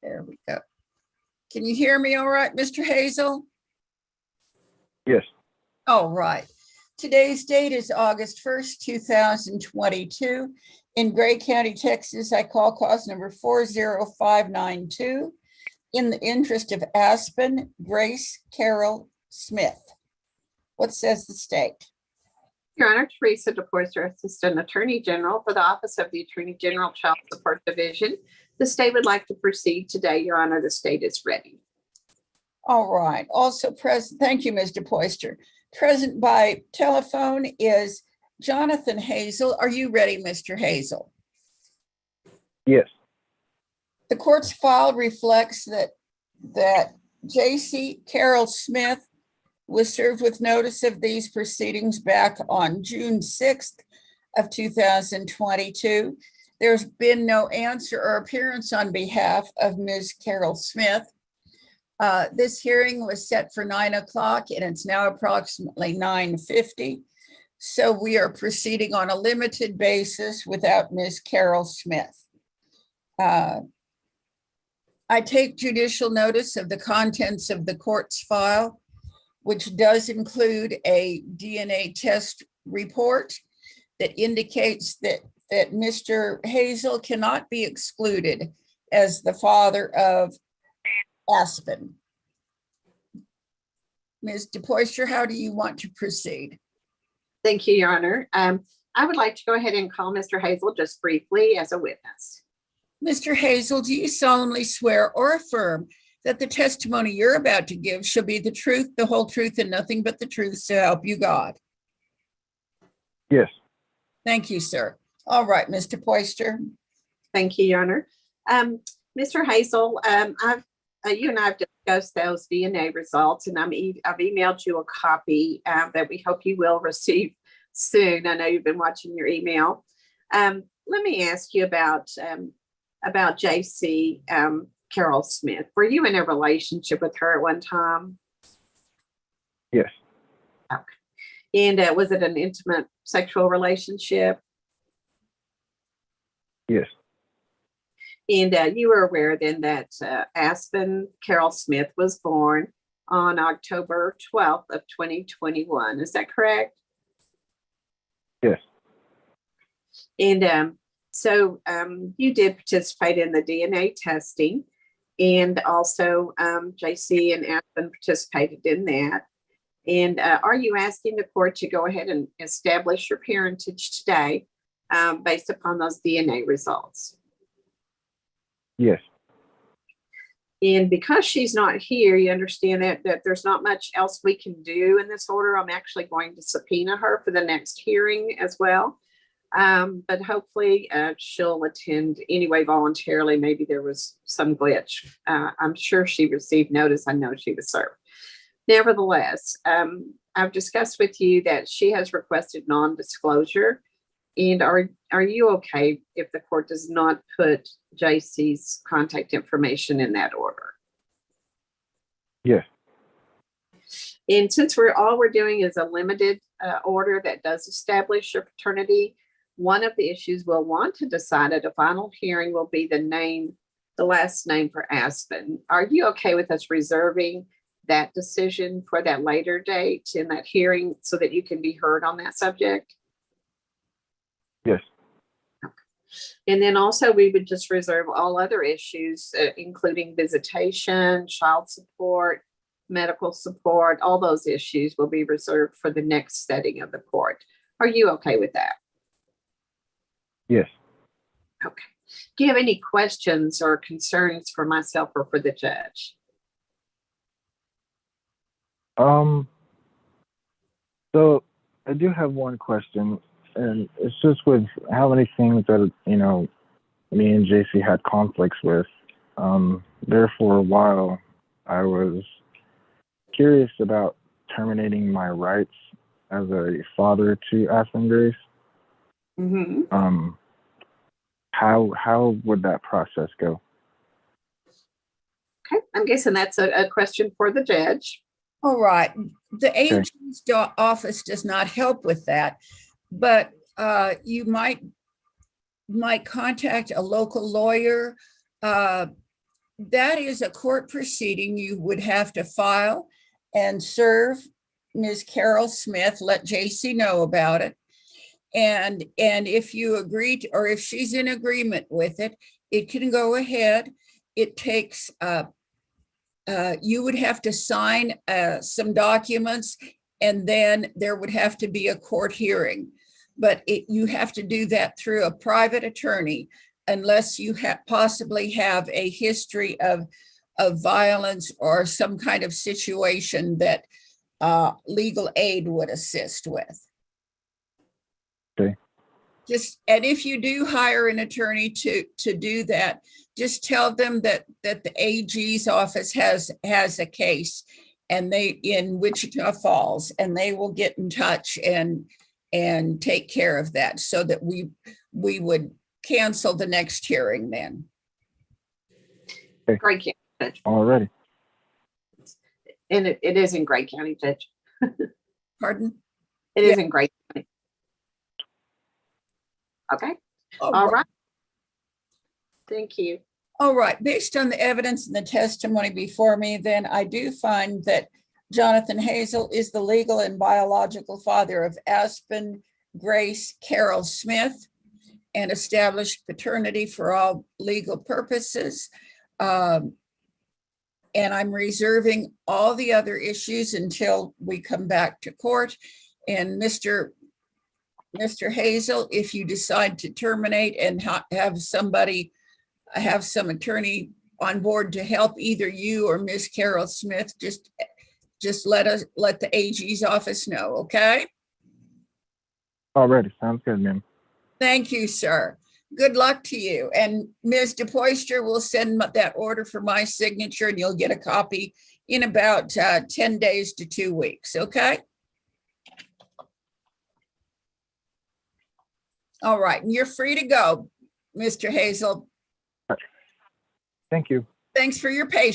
There we go. Can you hear me all right, Mr. Hazel? Yes. All right. Today's date is August 1st, 2022. In Gray County, Texas, I call cause number 40592 in the interest of Aspen Grace Carol Smith. What says the state? Your Honor, Teresa DePoyster, Assistant Attorney General for the Office of the Attorney General Child Support Division. The state would like to proceed today. Your Honor, the state is ready. All right. Also present, thank you, Ms. DePoyster. Present by telephone is Jonathan Hazel. Are you ready, Mr. Hazel? Yes. The court's file reflects that J.C. Carol Smith was served with notice of these proceedings back on June 6th of 2022. There's been no answer or appearance on behalf of Ms. Carol Smith. This hearing was set for 9 o'clock and it's now approximately 9:50. So we are proceeding on a limited basis without Ms. Carol Smith. I take judicial notice of the contents of the court's file, which does include a DNA test report that indicates that Mr. Hazel cannot be excluded as the father of Aspen. Ms. DePoyster, how do you want to proceed? Thank you, Your Honor. I would like to go ahead and call Mr. Hazel just briefly as a witness. Mr. Hazel, do you solemnly swear or affirm that the testimony you're about to give shall be the truth, the whole truth, and nothing but the truth, so help you God? Yes. Thank you, sir. All right, Mr. DePoyster. Thank you, Your Honor. Mr. Hazel, you and I have discussed those DNA results, and I've emailed you a copy that we hope you will receive soon. I know you've been watching your email. Let me ask you about J.C. Carol Smith. Were you in a relationship with her at one time? Yes. Okay. And was it an intimate sexual relationship? Yes. And you were aware then that Aspen Carol Smith was born on October 12th of 2021. Is that correct? Yes. And so you did participate in the DNA testing, and also JC and Aspen participated in that. And are you asking the court to go ahead and establish your parentage today based upon those DNA results? Yes. And because she's not here, you understand that there's not much else we can do in this order. I'm actually going to subpoena her for the next hearing as well. But hopefully she'll attend anyway voluntarily. Maybe there was some glitch. I'm sure she received notice. I know she was served. Nevertheless, I've discussed with you that she has requested non-disclosure. And are you okay if the court does not put JC's contact information in that order? Yes. And since all we're doing is a limited order that does establish your paternity, one of the issues we'll want to decide at a final hearing will be the last name for Aspen. Are you okay with us reserving that decision for that later date in that hearing so that you can be heard on that subject? Yes. Okay. And then also we would just reserve all other issues, including visitation, child support, medical support. All those issues will be reserved for the next setting of the court. Are you okay with that? Yes. Okay. Do you have any questions or concerns for myself or for the judge? So I do have one question, and it's just with how many things that, me and JC had conflicts with. There for a while, I was curious about terminating my rights as a father to Aspen Grace. Mm-hmm. How would that process go? Okay, I'm guessing that's a question for the judge. All right. The AG's office does not help with that, but you might contact a local lawyer that is a court proceeding you would have to file and serve Ms. Carol Smith, let JC know about it. And if you agree to, or if she's in agreement with it, it can go ahead. It takes, you would have to sign some documents, and then there would have to be a court hearing. But you have to do that through a private attorney unless you possibly have a history of violence or some kind of situation that legal aid would assist with. Okay. And if you do hire an attorney to do that, just tell them that the AG's office has a case, and they in Wichita Falls, and they will get in touch and take care of that, so that we would cancel the next hearing then. Okay. Gray County, Judge. Already. And it is in Gray County, Judge. Pardon? It is in Gray County. Okay. All right. Thank you. All right. Based on the evidence and the testimony before me, then I do find that Jonathan Hazel is the legal and biological father of Aspen Grace Carol Smith, and established paternity for all legal purposes. And I'm reserving all the other issues until we come back to court. And Mr. Hazel, if you decide to terminate and have some attorney on board to help either you or Miss Carol Smith, just let the AG's office know, okay? Already. Sounds good, ma'am. Thank you, sir. Good luck to you. And Ms. DePoister will send that order for my signature, and you'll get a copy in about 10 days to 2 weeks, okay? All right, and you're free to go, Mr. Hazel. Thank you. Thanks for your patience.